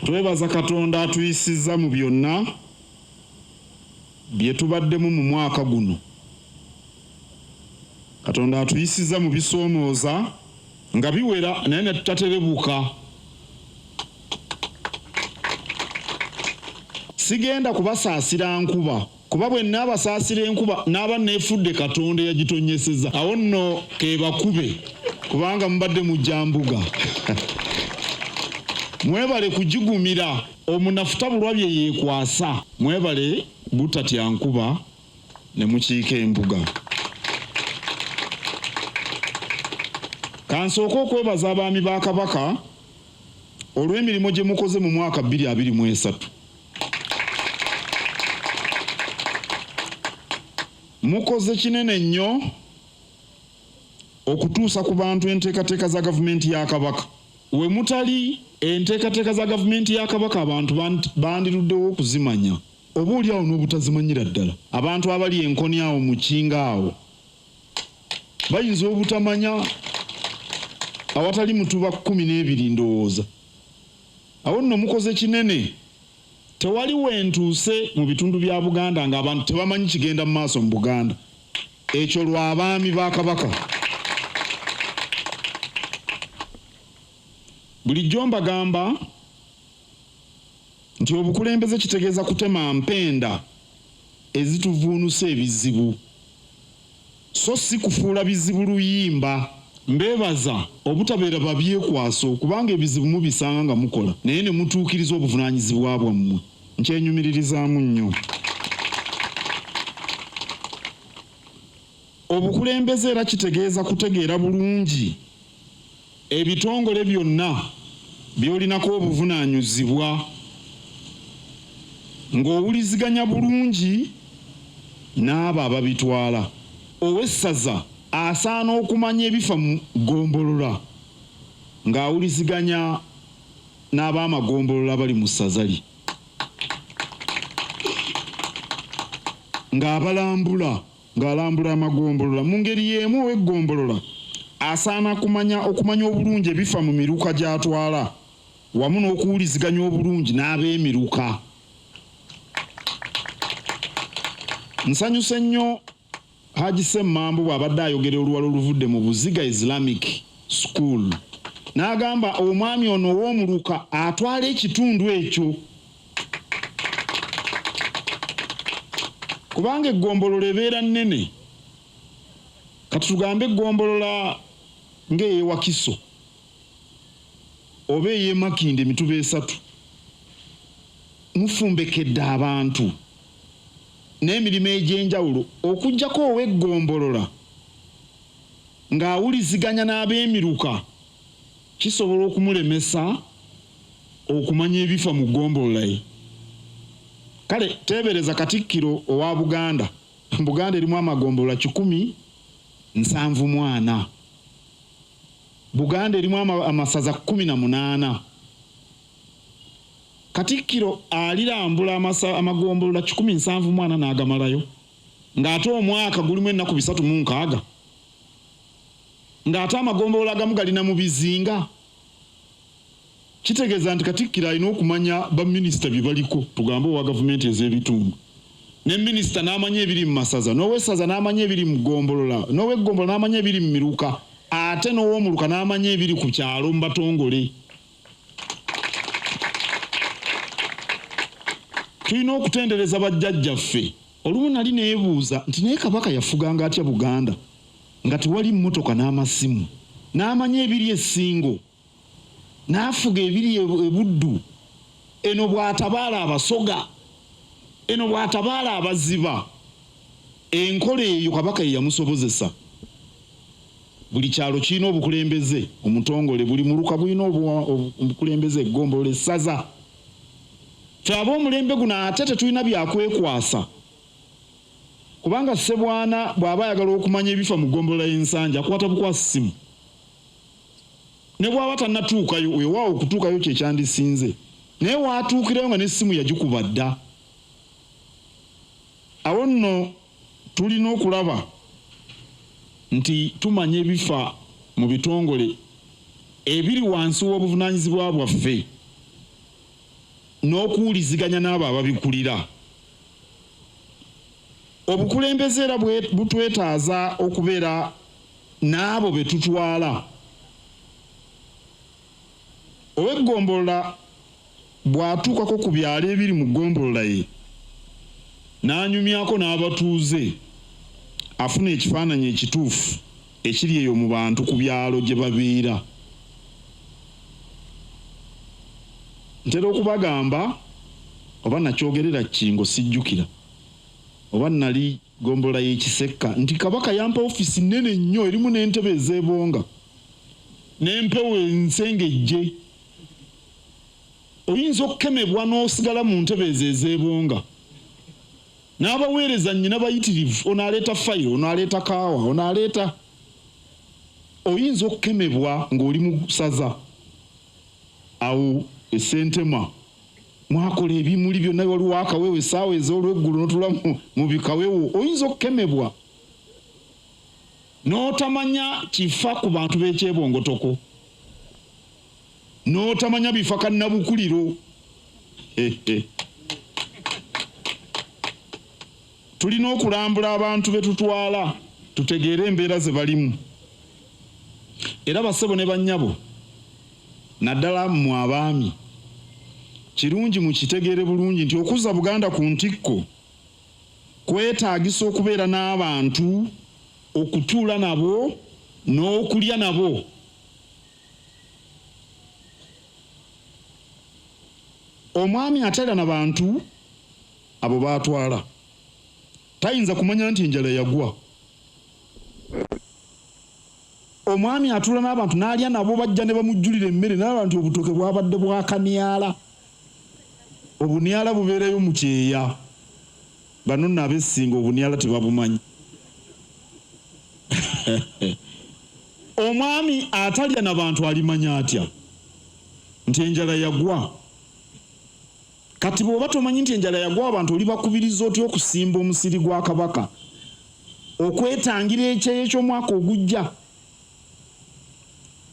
twebaza Katonda atuyisiza mu byonna bye tubaddemu mu mwaka guno. Katonda atuyisiza mu bisoomooza nga biwera naye ne tutaterebuka. Sigenda kubasaasira nkuba kuba bwe naabasaasira enkuba naaba neefudde Katonda yagitonyeseza. Awo nno keebakube kubanga mubadde mujjambuga. Mwebale kugigumira omunafu tabulwa bye yeekwasa. Mwebale butatya nkuba ne mukiika embuga. Kansooka okwebaza abaami ba Kabaka olw'emirimu gye mukoze mu mwaka 2023. Mukoze kinene nnyo okutuusa ku bantu enteekateeka za gavumenti ya Kabaka. We mutali enteekateeka za gavumenti ya Kabaka abantu bandiruddewo okuzimanya oba oli awo n'obutazimanyira ddala. Abantu abali enkoni awo mu kinga awo bayinza obutamanya awatali mutuba 12 ndowooza. Awo nno mukoze kinene. Tewali wentuuse mu bitundu bya Buganda ng'abantu tebamanyi kigenda mu maaso mu Buganda. Ekyo lw'abaami ba Kabaka. Bulijjo mbagamba nti obukulembeze kitegeeza kutema mpenda ezituvuunusa ebizibu, so si kufuula bizibu luyimba. Mbebaza obutabeera babyekwasa kubanga ebizibu mubisanga nga mukola naye ne mutuukiriza obuvunaanyizibwa bwammwe. Nkyenyumiririzaamu nnyo. Obukulembeze era kitegeeza kutegeera bulungi ebitongole byonna by'olinako obuvunaanyizibwa ng'owuliziganya bulungi n'abo ababitwala. Owessaza asaana okumanya ebifa mu ggombolola ng'awuliziganya n'ab'amagombolola bali mu ssaza lye, ng'alambula amagombolola mu ngeri y'emu ow'eggombolola asaana okumanya obulungi ebifa mu miruka gy'atwala wamu n'okuwuliziganya obulungi n'ab'emiruka. Nsanyuse nnyo Haji Semmambu bw'abadde ayogera oluwalo oluvudde mu Buziga Islamic School. N'agamba omwami ono ow'omuluka atwala ekitundu ekyo. Kubanga eggombolola ebeera nnene. Kati tugambe eggombolola ng'ey'ewakiso oba ey'e Makinde emituba 3. Mufumbekedde abantu n'emirimu egy'enjawulo okuggyako ow'eggombolola ng'awuliziganya n'ab'emiruka kisobola okumulemesa okumanya ebifa mu ggombolola ye. Kale teebereza Katikkiro owa Buganda. Buganda erimu amagombolola 174. Buganda erimu amasaza 18. Katikkiro alirambula amagombolola 174 n'agamalayo ng'ate omwaka gulimu ennaku 360 ng'ate amagombolola agamu galina mu bizinga. Kitegeeza nti Katikkiro alina okumanya baminisita bye baliko, tugambe owa gavumenti ez'ebitundu, ne minisita n'amanya ebiri mu masaza, n'owessaza n'amanya ebiri mu ggombolola, n'ow'eggombolola n'amanya ebiri mu miruka, ate n'ow'omuluka n'amanya ebiri ku kyalo mu batongole. Tulina okutendereza bajjajjaffe. Olumu nali neebuuza nti naye Kabaka yafuganga atya Buganda nga tewali mmotoka n'amasimu, n'amanya ebiri essingo, n'afuga ebiri ebuddu, eno bw'atabaala abasoga, eno bw'atabaala abaziba. Enkola eyo Kabaka ye yamusobozesa. Buli kyalo kirina obukulembeze omutongole, buli muluka bulina obukulembeze eggombolola essaza. Ffe ab'omulembe guno ate tetulina byakwekwasa kubanga Ssebwana bw'aba ayagala okumanya ebifa mu ggombolola y'ensanja akwata bukwasi ssimu. Ne bw'aba tannatuukayo weewaawo okutuukayo kye kyandisinze, naye waatuukirayo nga n'essimu yagikuba dda. Awo nno tulina okulaba nti tumanye ebifa mu bitongole ebiri wansi w'obuvunaanyizibwa bwaffe. n'okuwuliziganya n'abo ababikulira. Obukulembeze era butwetaaza okubeera n'abo be tutwala. Ow'eggombolola bw'atuukako ku byalo ebiri mu ggombolola ye n'anyumyako n'abatuuze, afuna ekifaananyi ekituufu ekiri eyo mu bantu ku byalo gye babeera. Ntera okubagamba, oba nakyogerera Kingo sijjukira, oba nali ggombolola y'Ekisekka, nti Kabaka yampa ofisi nnene nnyo erimu n'entebe ezeebonga n'empewo ensengejje. Oyinza okukemebwa n'osigala mu ntebe ezo ezeebonga. N'abaweereza nnyina bayitirivu, ono aleeta fayiro, ono aleeta kaawa, ono aleeta. Oyinza okukemebwa ng'oli mu ssaza. Awo essentema mwakola ebimuli byonna, waliwo akawewo essaawa ez'olweggulo n'otula mu bikawewo. Oyinza okukemebwa n'otamanya kifa ku bantu b'ekyebongotoko, n'otamanya bifa kannabukuliro. Tulina okulambula abantu be tutwala, tutegeere embeera ze balimu. Era bassebo ne bannyabo, naddala mmwe abaami, kirungi mukitegeere bulungi nti okuzza Buganda ku ntikko kwetaagisa okubeera n'abantu, okutuula nabo n'okulya nabo. Omwami atera n'abantu abo baatwala tayinza kumanya nti enjala yagwa. Omwami atuula n'abantu n'alya nabo, bajja ne bamujjulira emmere n'alaba nti obutoke bwabadde bwakaniala. Obuniala bubeerayo mu kyeya. Bano nno ab'essinga obuniala tebabumanyi. Omwami atalya n'abantu alimanya atya nti enjala yagwa? Kati bw'oba tomanyi nti enjala yagwa, abantu oli bakubiriza otya okusimba omusiri gwa Kabaka, okwetangira ekyeyo eky'omwaka ogujja?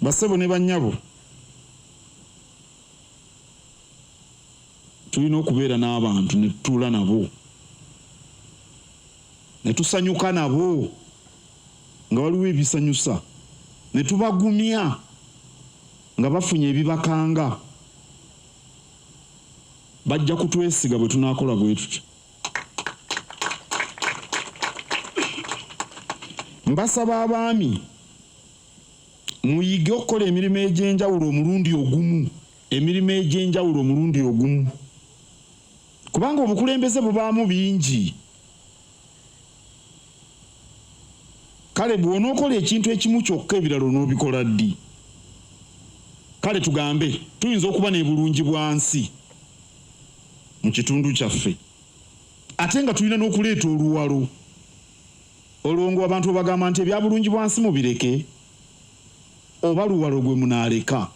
Bassebo ne bannyabo, tulina okubeera n'abantu ne tutuula nabo, ne tusanyuka nabo nga waliwo ebisanyusa, ne tubagumya nga bafunye ebibakanga. Bajja kutwesiga bwe tunaakola bwe tutyo. Mbasaba abaami muyige okukola emirimu egy'enjawulo omulundi ogumu, emirimu egy'enjawulo omulundi ogumu, kubanga obukulembeze bubaamu bingi. Kale bw'onookola ekintu ekimu kyokka ebirala onoobikola ddi? Kale tugambe tuyinza okuba n'ebulungi bwansi mu kitundu kyaffe, ate nga tulina n'okuleeta oluwalo. Olwo ngo abantu bagamba nti ebya bulungi bwansi mubireke, oba luwalo gwe munaaleka.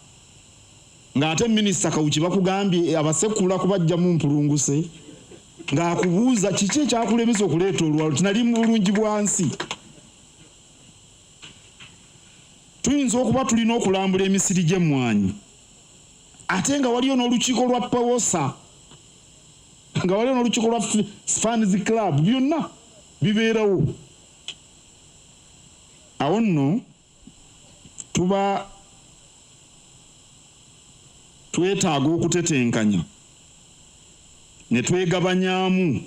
Ng'ate minisita Kawuki bakugambye abasekula kubajjamu mpulunguse, ng'akubuuza kiki ekyakulemesa okuleeta oluwalo, tinali mu bulungi bwansi. Tuyinza okuba tulina okulambula emisiri gy'emmwanyi, ate nga waliyo n'olukiiko lwa Pawosa, nga waliyo n'olukiiko lwa Fans Club, byonna bibeerawo. Awo nno tuba twetaaga okutetenkanya ne twegabanyaamu.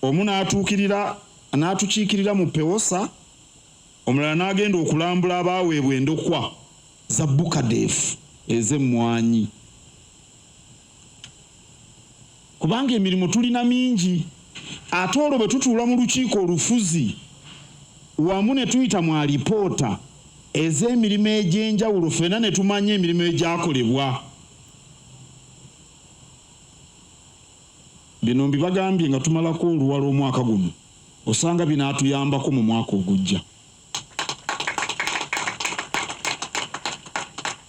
Omu n'atukiikirira mu Pawosa, omulala n'agenda okulambula abaaweebwa endokwa za bukadeefu ez'emmwanyi. Kubanga emirimu tulina mingi, ate olwo bwe tutuula mu lukiiko olufuzi wamu ne tuyita mu alipoota ez'emirimu egy'enjawulo, ffenna ne tumanya emirimu egyakolebwa. Bino mbibagambye nga tumalako oluwalo omwaka guno, osanga binaatuyambako mu mwaka ogujja.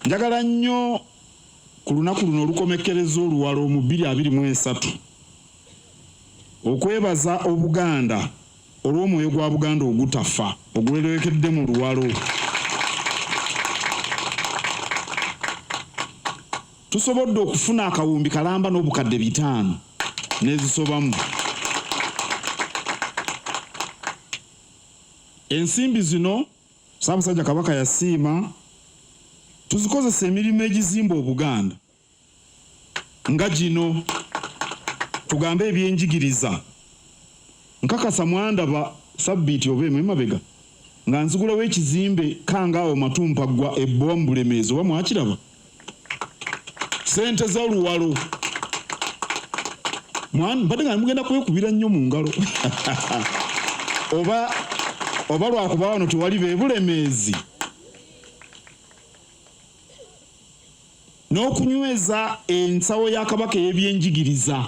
Njagala nnyo ku lunaku luno olukomekkereza oluwalo mu 2023 okwebaza Obuganda olw'omwoyo gwa Buganda ogutafa oguwerekedde mu luwalo. tusobodde okufuna akawumbi kalamba n'obukadde 5 n'ezisobamu. Ensimbi zino Ssaabasajja Kabaka yasiima tuzikozesa emirimu egizimba Obuganda nga gino, tugambe ebyenjigiriza. Nkakasa mwandaba sabbiiti oba emabega nga nzigulawo ekizimbe kangaawo Matumpa gwa Ebbowa mu Bulemeezi, oba mwakiraba? Sente z'Oluwalo mbadde nga mugenda kwekubira nnyo mu ngalo oba lwakuba wano tewali be Bulemeezi. N'okunyweza ensawo ya Kabaka ey'ebyenjigiriza.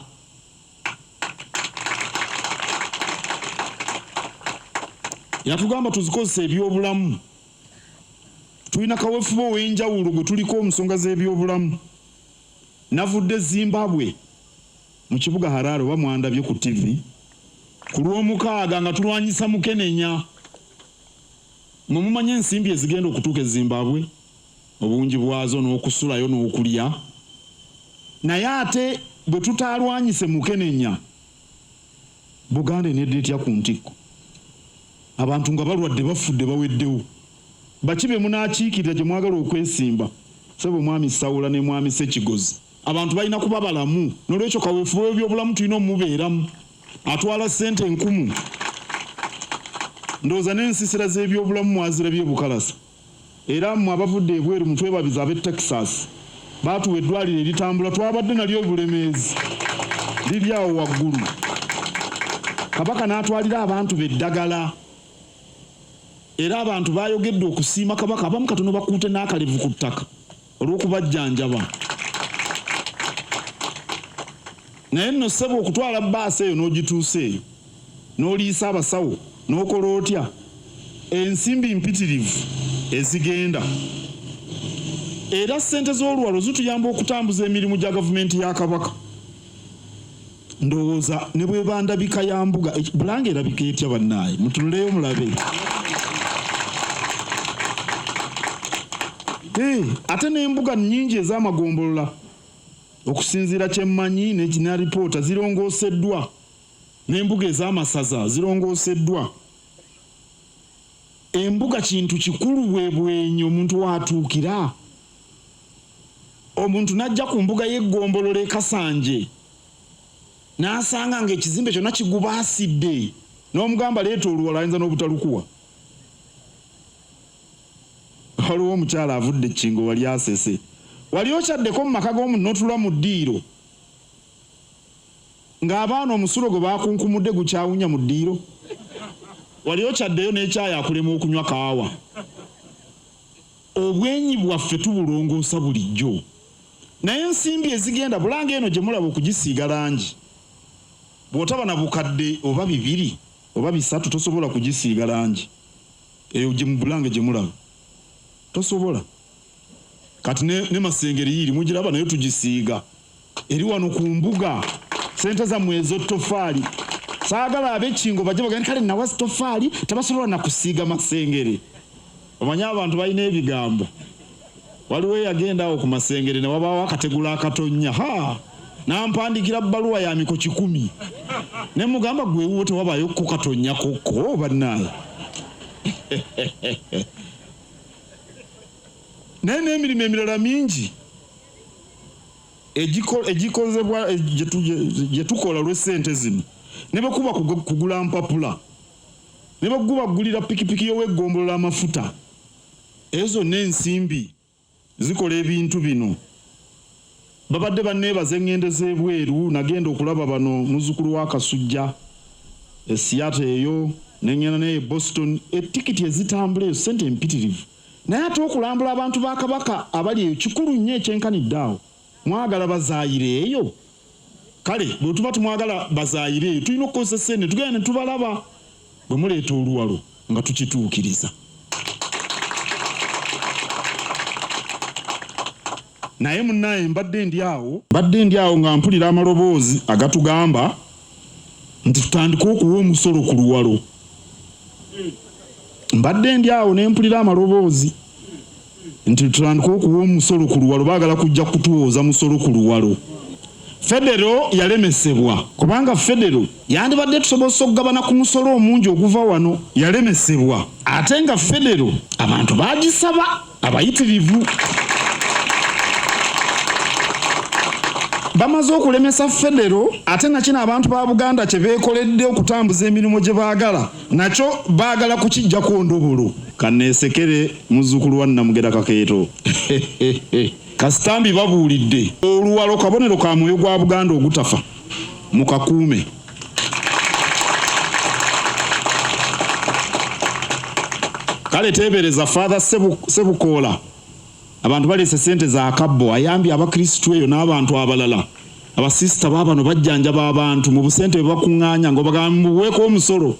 Yatugamba tuzikozesa ebyobulamu. Tulina kaweefube ow'enjawulo gwe tuliko mu nsonga z'ebyobulamu. Navudde Zimbabwe mu kibuga Harare, oba mwandabye ku TV, ku Lwomukaaga nga tulwanyisa Mukenenya. Mwe mumanye ensimbi ezigenda okutuuka e Zimbabwe, obungi bwazo n'okusulayo n'okulya. Naye ate bwe tutaalwanyise Mukenenya, Buganda enedda etya ku ntikko. Abantu nga balwadde bafudde baweddewo. Baki be munaakiikirira gye mwagala okwesimba? Ssebo Mwami Sawula ne Mwami Ssekigozi. Abantu balina kuba balamu. N'olwekyo kaweefube w'ebyobulamu tulina omubeeramu. Atwala ssente 1000. Ndowooza n'ensiisira z'ebyobulamu mwazirabye Bukalasa. Era mmwe abavudde ebweru mutwebabiza ab'e Texas. Baatuwa eddwaliro eritambula, twabadde nalyo Bulemeezi. Liri awo waggulu. Kabaka n'atwalira abantu beddagala. Era abantu bayogedde okusiima Kabaka, abamu katono bakuute n'akalevu ku ttaka olw'okubajjanjaba. Naye nno ssebo okutwala bbaasi eyo n'ogituusa eyo n'oliisa abasawo n'okola otya, ensimbi mpitirivu ezigenda. Era ssente z'Oluwalo zituyamba okutambuza emirimu gya gavumenti ya Kabaka. Ndowooza ne bwe bandabika ya mbuga Bulange erabika etya bannaaye, mutunuleyo mulabe. Ate n'embuga nnyingi ez'amagombolola okusinziira kye mmanyi ne alipoota zirongooseddwa, n'embuga ez'amasaza zirongooseddwa. Embuga kintu kikulu bwebwenyi omuntu waatuukira. Omuntu n'ajja ku mbuga y'eggombolola e Kasanje n'asanga ng'ekizimbe kyonna kigubaasidde, n'omugamba leeta Oluwalo ayinza n'obutalukuwa. Waliwo omukyala avudde Kingo wali asese. Wali okyaddeko mu maka g'omuntu n'otula mu ddiiro ng'abaana omusulo gwe baakunkumudde gukyawunya mu ddiiro. Wali okyaddeyo n'ekyayi akulema okunywa kaawa. Obwenyi bwaffe tubulongoosa bulijjo. Naye ensimbi ezigenda Bulange eno gye mulaba okugisiiga langi, bw'otaba na bukadde oba 2 oba 3 tosobola kugisiiga langi. Eyo gye mu Bulange gye mulaba tosobola. Kati ne Masengeri yiri mugiraba nayo tugisiiga. Eri wano ku mbuga sente zammwe ez'ottofaali. Saagala ab'Ekingo bajje bagende kale nawa stoffaali tabasobola na kusiiga Masengere. Omanyi abantu balina ebigambo. Waliwo yagenda awo ku Masengere ne wabaawo akategula akatonnya. N'ampandikira bbaluwa ya miko 10. Ne mugamba gwe wuwo tewabaayo ku katonnya kokko bannaaye. Naye n'emirimu emirala mingi egikozebwa gye tukola lw'essente zino. Ne bekuba kugula mpapula, ne bagulira pikipiki y'oweggombolola amafuta. Ezo n'ensimbi zikola ebintu bino. Babadde banneebaza eŋŋende z'ebweru, nagenda okulaba bano muzzukulu wa Kasujja, Seattle eyo, n'engenda naye Boston. Ettikiti ezitambula eyo ssente mpitirivu. Naye ate okulambula abantu ba Kabaka abali eyo kikulu nnyo ekyenkanidde awo. Mwagala bazaayire eyo? Kale bwe tuba tumwagala bazaayire eyo tulina okukozesa ssente tugenda ne tubalaba bwe muleeta Oluwalo nga tukituukiriza. Naye munnaye mbadde ndi awo nga mpulira amaloboozi agatugamba nti tutandike okuwa omusolo ku Luwalo. Mbadde ndi awo ne mpulira amaloboozi nti tutandika okuwa omusolo ku luwalo baagala kujja kutuwooza musolo ku luwalo. Federo yalemesebwa kubanga Federo yandibadde tusobozesa okugabana ku musolo omungi oguva wano, yalemesebwa. Ate nga Federo abantu baagisaba abayitirivu. Bamaze okulemesa Federo ate nakino abantu ba Buganda kye beekoledde okutambuza emirimu gye baagala nakyo baagala kukijjako ndobolo. Kanneesekere muzzukulu wa Namugera Kakeeto. Kasitambi babuulidde oluwalo kabonero ka mwoyo gwa Buganda ogutafa mukakuume. Kale teebereza Father Sebukoola abantu baleese ssente za kabbo ayambye abakristu eyo n'abantu abalala. Abasisita baabano bajjanjaba abantu mu busente bwe bakuŋŋaanya ngo bagamba muweeko omusolo.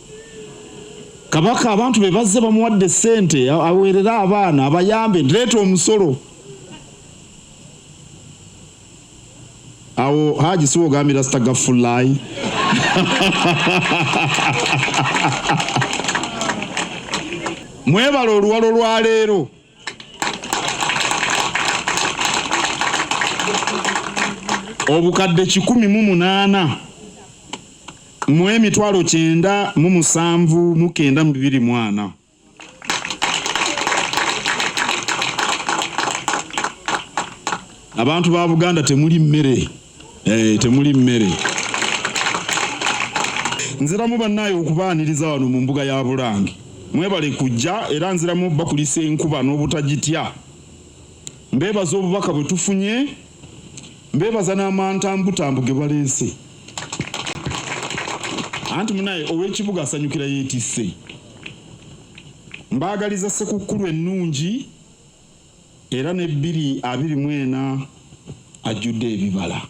Kabaka abantu be bazze bamuwadde ssente aweerera abaana abayambe ndireeta omusolo. Awo Haji Siwo ogambira stagafulayi. Mwebala oluwalo lwa leero. Obukadde 108 mu emitwalo 9,794. Abantu ba Buganda temuli mmere. Temuli mmere. Nziramu bannaayo okubaaniriza wano mu mbuga ya Bulange. Mwebale kujja era nziramu bakulisa enkuba n'obutagitya. Mbeebaza obubaka bwe tufunye. Mbeebaza n'amantambutambu ge baleese. Anti munaye ow'ekibuga asanyukira yeetisse. Mbaagaliza Ssekukkulu ennungi era ne 224 ajjudde ebibala.